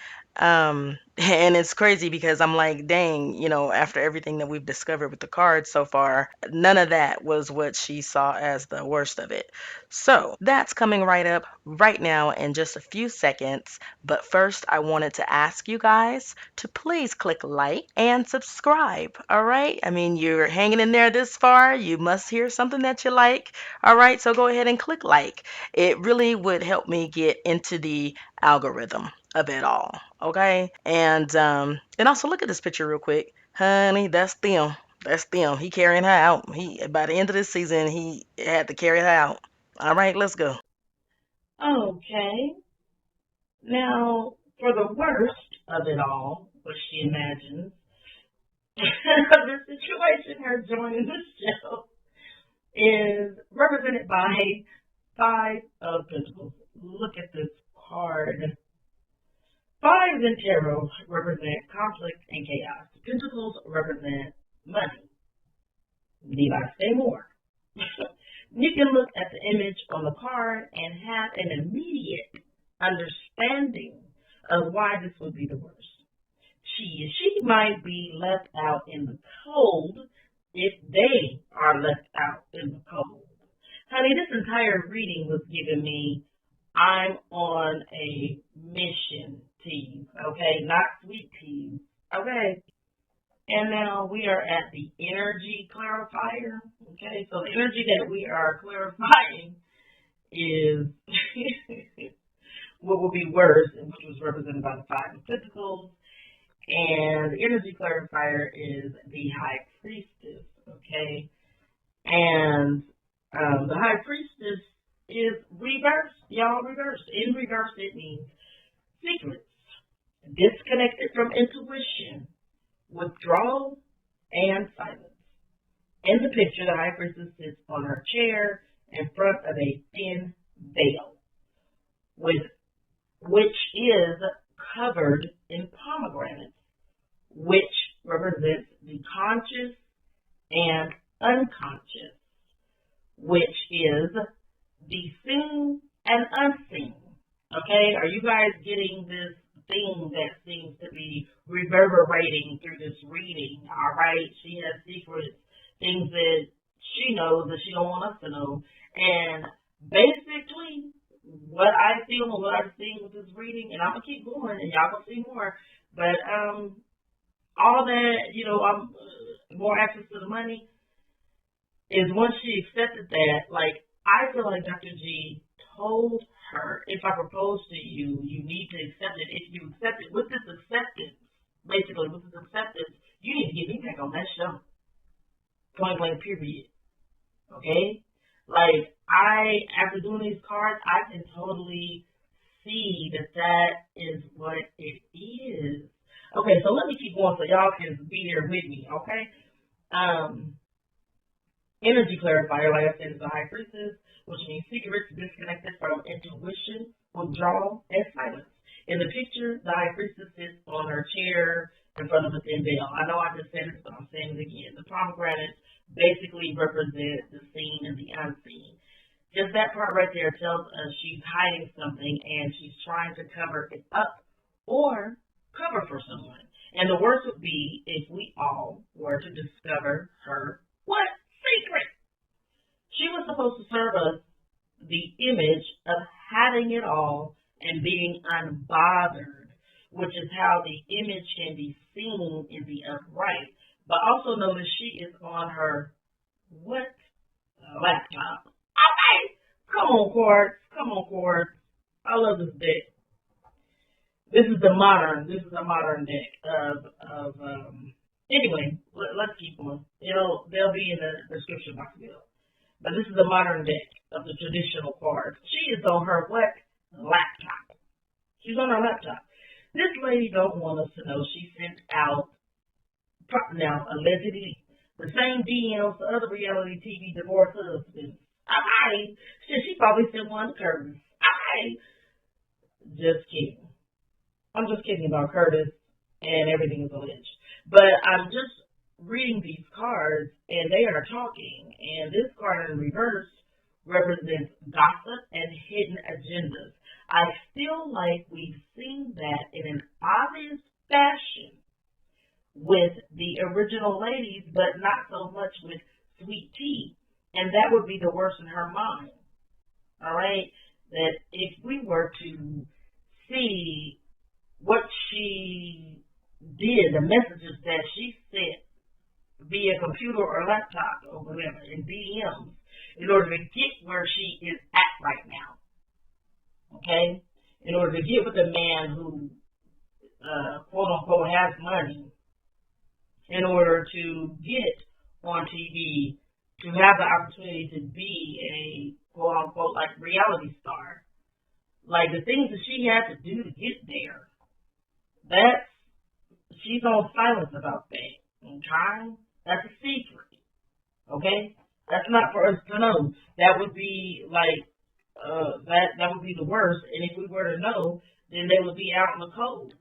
And it's crazy because I'm like, dang, after everything that we've discovered with the cards so far, none of that was what she saw as the worst of it. So, that's coming right up right now in just a few seconds. But first, I wanted to ask you guys to please click like and subscribe. All right. I mean, you're hanging in there this far. You must hear something that you like. All right. So go ahead and click like. It really would help me get into the algorithm of it all. Okay. And also look at this picture real quick. Honey, that's them. That's them. He carrying her out. He by the end of this season, he had to carry her out. All right, let's go. Okay, now for the worst of it all, what she imagines, the situation her joining the show is represented by Five of Pentacles. Look at this card. Fives in tarot represent conflict and chaos. Pentacles represent money. Need I say more? You can look at the image on the card and have an immediate understanding of why this would be the worst. She might be left out in the cold if they are left out in the cold. Honey, this entire reading was giving me I'm on a mission tease, okay? Not sweet teas, okay? And now we are at the energy clarifier, okay? So the energy that we are clarifying is what will be worse, which was represented by the Five of Pentacles. And the energy clarifier is the High Priestess, okay? And the high priestess is reversed, y'all, reversed. In reverse, it means secrets, disconnected from intuition, withdrawal, and silence. In the picture, the high priestess sits on her chair in front of a thin veil, which is covered in pomegranates, which represents the conscious and unconscious, which is the seen and unseen. Okay, are you guys getting this thing that seems to be reverberating through this reading? All right, she has secrets, things that she knows that she don't want us to know, and basically what I feel and what I'm seeing with this reading, and I'm gonna keep going, and y'all gonna see more. But all that, I'm more access to the money is once she accepted that. Like, I feel like Dr. G told her, if I propose to you, you need to accept it. If you accept it, with this acceptance, basically with this acceptance, you need to get me back on that show. Point blank, period. Okay? Like, after doing these cards, I can totally see that is what it is. Okay, so let me keep going so y'all can be there with me, okay? Energy clarifier, like I said, is the high priestess, which means secrets disconnected from intuition, withdrawal, and silence. In the picture, the high priestess sits on her chair in front of a thin veil. I know I just said it, but I'm saying it again. The pomegranates basically represent the seen and the unseen. Just that part right there tells us she's hiding something and she's trying to cover it up or cover for someone. And the worst would be if we all were to discover her what? Secret. She was supposed to serve us the image of having it all and being unbothered, which is how the image can be seen in the upright. But also notice she is on her what? Laptop. Okay. Come on, cards. Come on, cards. I love this deck. This is a modern deck of anyway, let's keep going. They'll be in the description box below. But this is a modern deck of the traditional cards. She is on her what? Laptop. She's on her laptop. This lady don't want us to know she sent out, now, allegedly, the same DMs to other reality TV divorce husbands. She probably sent one to Curtis. Just kidding. I'm just kidding about Curtis and everything is alleged. But I'm just reading these cards and they are talking. And this card in reverse represents gossip and hidden agendas. I feel like we've seen that in an obvious fashion with the original ladies, but not so much with Sweet Tea. And that would be the worst in her mind. All right? That if we were to see what she did, the messages that she sent via computer or laptop or whatever, in DMs, in order to get where she is at right now. Okay? In order to get with a man who, quote unquote, has money, in order to get on TV, to have the opportunity to be a, quote unquote, like reality star. Like the things that she had to do to get there, she's on silence about that. Okay? That's a secret. Okay? That's not for us to know. That would be like, that would be the worst. And if we were to know, then they would be out in the cold.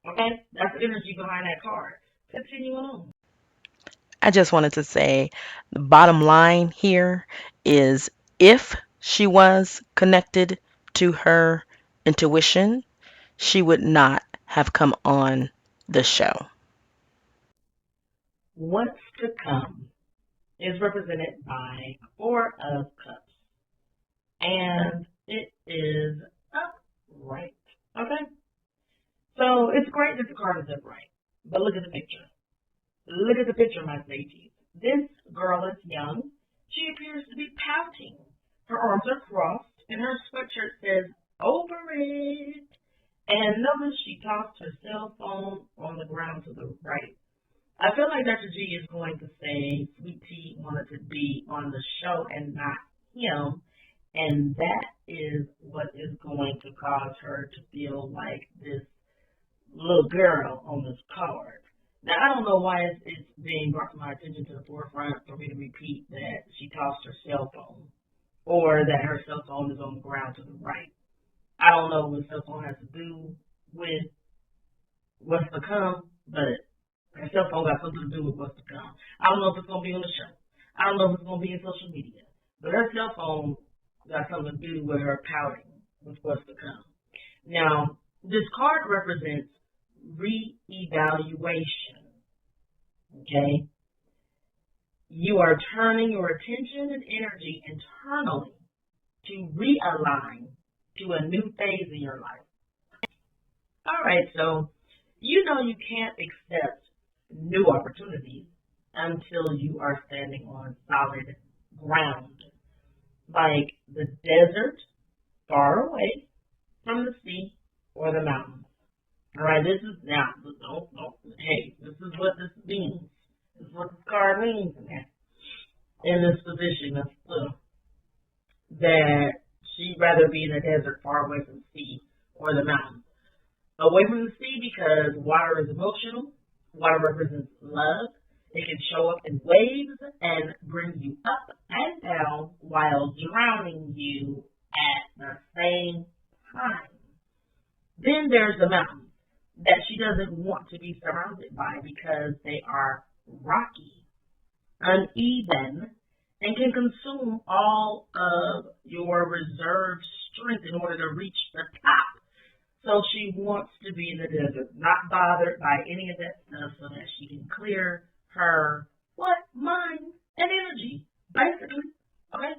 Okay? That's the energy behind that card. Continue on. I just wanted to say the bottom line here is if she was connected to her intuition, she would not have come on the show. What's to come is represented by Four of Cups. And it is upright. Okay? So it's great that the card is upright. But look at the picture. Look at the picture, my sages. This girl is young. She appears to be pouting. Her arms are crossed, and her sweatshirt says, "Over it." And notice she tossed her cell phone on the ground to the right. I feel like Dr. G is going to say Sweet Tea wanted to be on the show and not him, and that is what is going to cause her to feel like this little girl on this card. Now, I don't know why it's being brought to my attention to the forefront for me to repeat that she tossed her cell phone or that her cell phone is on the ground to the right. I don't know what cell phone has to do with what's to come, but her cell phone got something to do with what's to come. I don't know if it's going to be on the show. I don't know if it's going to be in social media. But her cell phone got something to do with her pouting with what's to come. Now, this card represents reevaluation. Okay? You are turning your attention and energy internally to realign to a new phase in your life. All right, so you know you can't accept new opportunities until you are standing on solid ground, like the desert far away from the sea or the mountains. All right, this is now. Hey, this is what this means. This is what this card means in this position of that she'd rather be in a desert far away from the sea or the mountains. Away from the sea because water is emotional. Water represents love. It can show up in waves and bring you up and down while drowning you at the same time. Then there's the mountains that she doesn't want to be surrounded by because they are rocky, uneven, and can consume all of your reserve strength in order to reach the top. So she wants to be in the desert, not bothered by any of that stuff so that she can clear her, mind and energy, basically. Okay?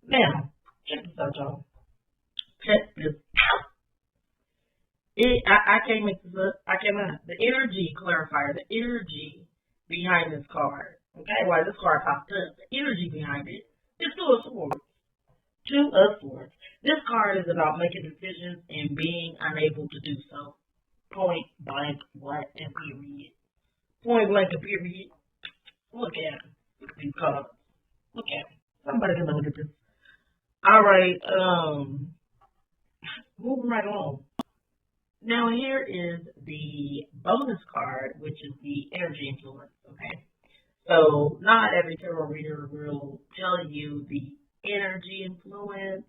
Now, check this out, y'all. Check this out. I can't make this up. I cannot. The energy clarifier, the energy behind this card. Okay? Why this card popped up, the energy behind it is Two of Swords. Two of Swords. This card is about making decisions and being unable to do so. Point blank, what, and period. Point blank, and period. Look at them. Look at these cards. Look at them. Somebody can look at this. All right. Moving right along. Now here is the bonus card, which is the energy influence. Okay. So not every tarot reader will tell you the energy influence.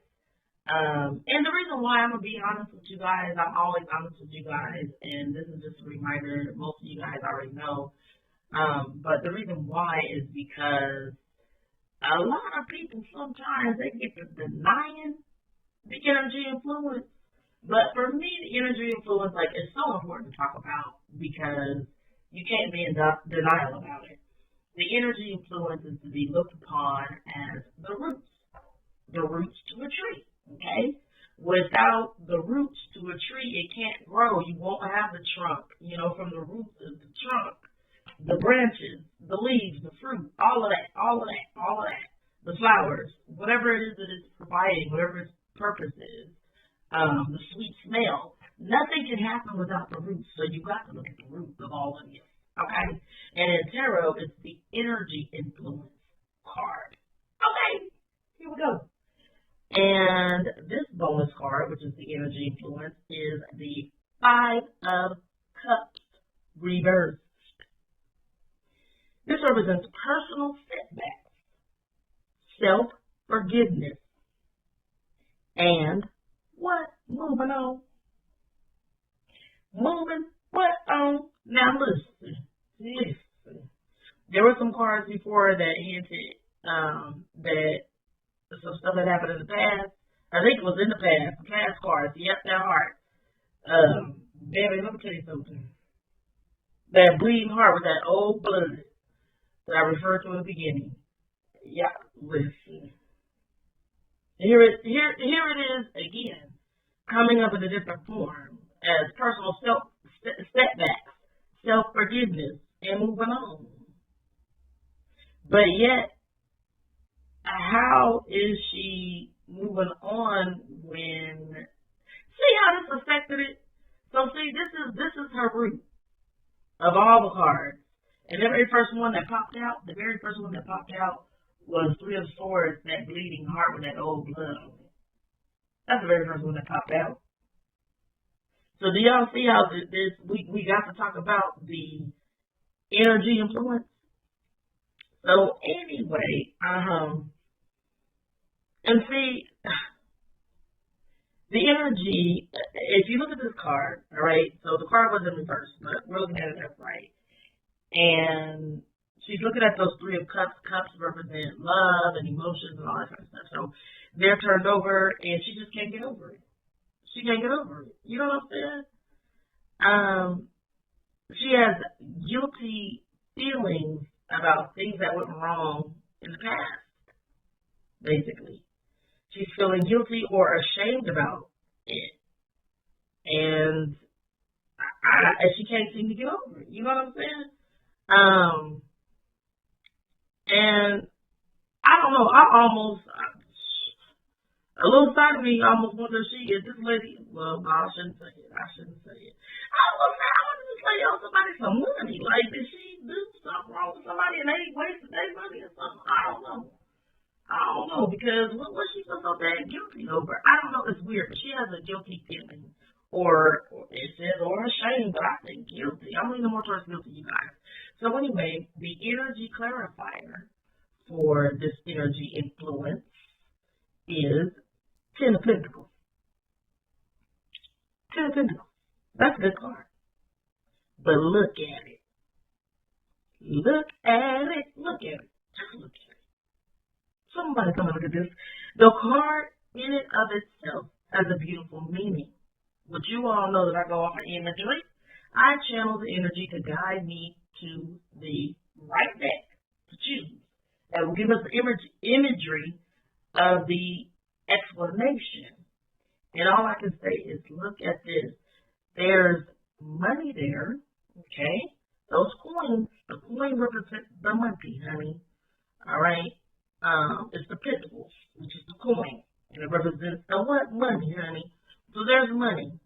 And the reason why I'm going to be honest with you guys, I'm always honest with you guys, and this is just a reminder, most of you guys already know, but the reason why is because a lot of people sometimes they get to denying the energy influence, but for me, the energy influence, is so important to talk about because you can't be in denial about it. The energy influence is to be looked upon as the roots to a tree. Okay? Without the roots to a tree, it can't grow. You won't have the trunk. From the roots is the trunk, the branches, the leaves, the fruit, all of that. The flowers, whatever it is that it's providing, whatever its purpose is, the sweet smell. Nothing can happen without the roots. So you got to look at the roots of all of this. Okay? And in tarot, it's the energy influence card. Okay? Here we go. And this bonus card, which is the energy influence, is the Five of Cups reversed. This represents personal setbacks, self-forgiveness, and what? Moving on. Moving what on? Now listen. There were some cards before that hinted that some stuff that happened in the past. I think it was in the past cards. Yep, that heart. Baby, let me tell you something. That bleeding heart with that old blood that I referred to in the beginning. Yeah, listen. Here it is again, coming up in a different form as personal setbacks, self-forgiveness, and moving on. But yet, how is she moving on when? See how this affected it? So see, this is her root of all the cards. And the very first one that popped out, was Three of Swords, that bleeding heart with that old blood on it. That's the very first one that popped out. So do y'all see how we got to talk about the energy influence? So anyway, and see, the energy, if you look at this card, all right, so the card was in reverse, but we're looking at it left, right. And she's looking at those Three of Cups. Cups represent love and emotions and all that kind of stuff. So they're turned over, and she just can't get over it. She can't get over it. You know what I'm saying? She has guilty feelings about things that went wrong in the past, basically. She's feeling guilty or ashamed about it. And she can't seem to get over it. You know what I'm saying? And I don't know, a little side of me almost wonder if she is this lady. Well, no, I shouldn't say it. I want this lady owe somebody some money. Like, did she do something wrong with somebody and they wasted their money or something? I don't know, because what was she so bad guilty over? I don't know. It's weird. She has a guilty feeling, or it says, or ashamed, but I think guilty. I'm leaning more towards guilty, you guys. So anyway, the energy clarifier for this energy influence is Ten of Pentacles. Ten of Pentacles. That's a good card. But look at it. Look at it. Just look at it. Somebody come and look at this. The card in and of itself has a beautiful meaning. But you all know that I go off of imagery. I channel the energy to guide me to the right deck to choose. That will give us the imagery of the explanation. And all I can say is, look at this. There's money there, okay? Those coins, the coin represents the money, honey. All right? It's the pentacles, which is the coin. And it represents the what? Money, honey. So there's money.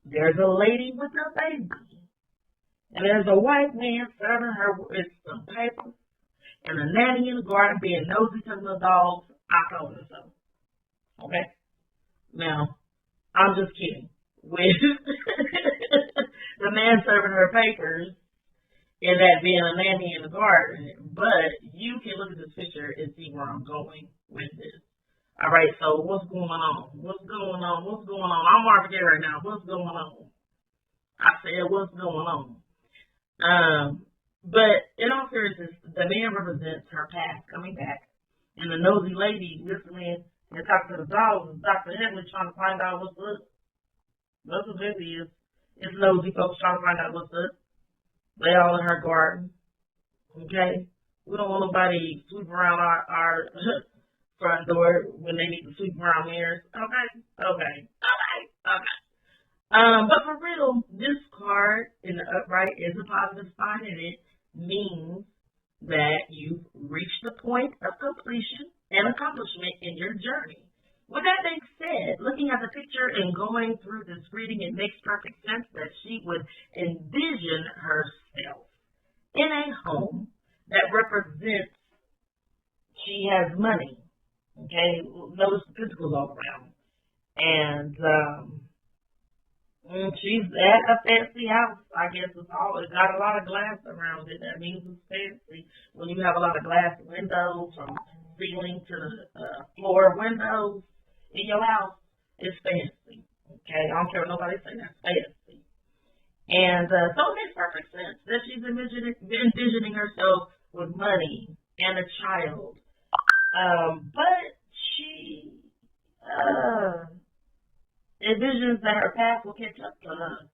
There's a lady with a baby. And there's a white man serving her with some papers. And a nanny in the garden being nosy to the dogs. I told her so. Okay? Now, I'm just kidding. With the man serving her papers and that being a nanny in the garden. But you can look at this picture and see where I'm going with this. All right, so what's going on? I'm Marvin Gaye right now. What's going on? I said, what's going on? But in all seriousness, the man represents her past coming back. And the nosy lady listening and talking to the dogs is Dr. Headley trying to find out what's up. That's what this is. It's nosy folks trying to find out what's up. They all in her garden. Okay? We don't want nobody sweeping around our front door when they need to sweep around mirrors. Okay. But for real, this card in the upright is a positive sign, and it means that you've reached the point of completion and accomplishment in your journey. With that being said, looking at the picture and going through this reading, it makes perfect sense that she would envision herself in a home that represents she has money. Okay, notice the pentacles all around. And she's at a fancy house, I guess. It's got a lot of glass around it. That means it's fancy. When you have a lot of glass windows from ceiling to the floor windows in your house, it's fancy. Okay, I don't care what nobody say, that's fancy. And so it makes perfect sense that she's envisioning herself with money and a child. But she envisions that her past will catch up to her.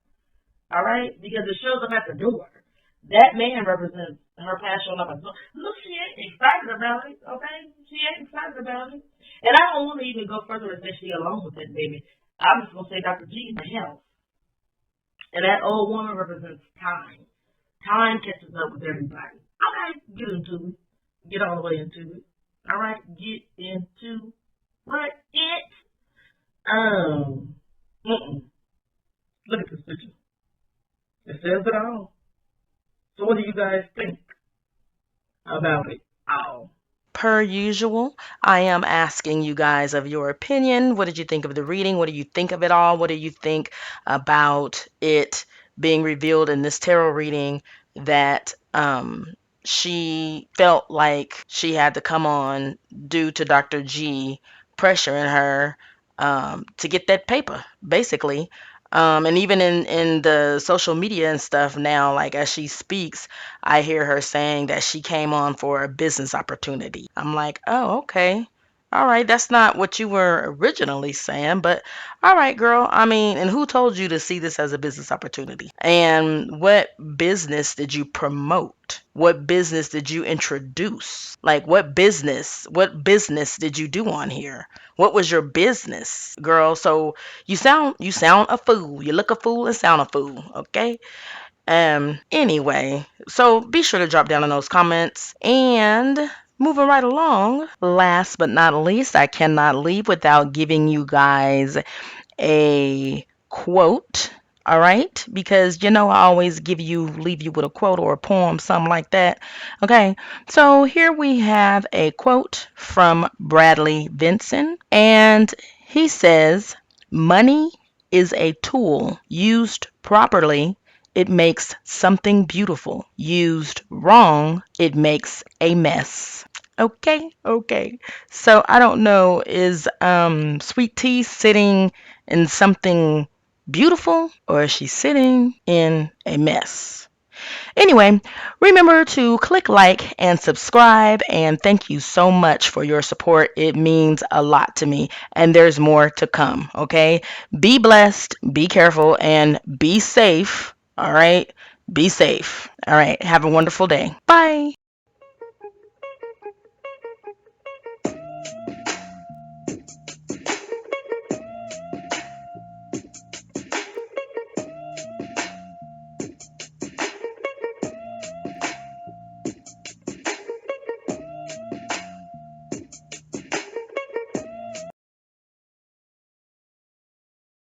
All right? Because it shows up at the door. That man represents her past showing up at the door. Look, she ain't excited about it, okay? She ain't excited about it. And I don't want to even go further and say she alone with it, baby. I'm just going to say Dr. G in the house. And that old woman represents time. Time catches up with everybody. Okay, get into it. Get all the way into it. All right, get into what it. Look at this picture. It says it all. So what do you guys think? about it all. Per usual, I am asking you guys of your opinion. What did you think of the reading? What do you think of it all? What do you think about it being revealed in this tarot reading that she felt like she had to come on due to Dr. G pressuring her to get that paper, basically. And even in the social media and stuff now, like as she speaks, I hear her saying that she came on for a business opportunity. I'm like, oh, okay. All right, that's not what you were originally saying, but all right, girl. I mean, and who told you to see this as a business opportunity? And what business did you promote? What business did you introduce? Like what business did you do on here? What was your business, girl? So you sound a fool. You look a fool and sound a fool, okay? Anyway, so be sure to drop down in those comments. And moving right along, last but not least, I cannot leave without giving you guys a quote. All right, because I always leave you with a quote or a poem, something like that. Okay, so here we have a quote from Bradley Vinson, and he says, money is a tool. Used properly, it makes something beautiful. Used wrong, it makes a mess. Okay, okay. So I don't know, is Sweet Tea sitting in something beautiful or is she sitting in a mess? Anyway, remember to click like and subscribe, and thank you so much for your support. It means a lot to me, and there's more to come, okay? Be blessed, be careful, and be safe, all right? Be safe. All right, have a wonderful day. Bye.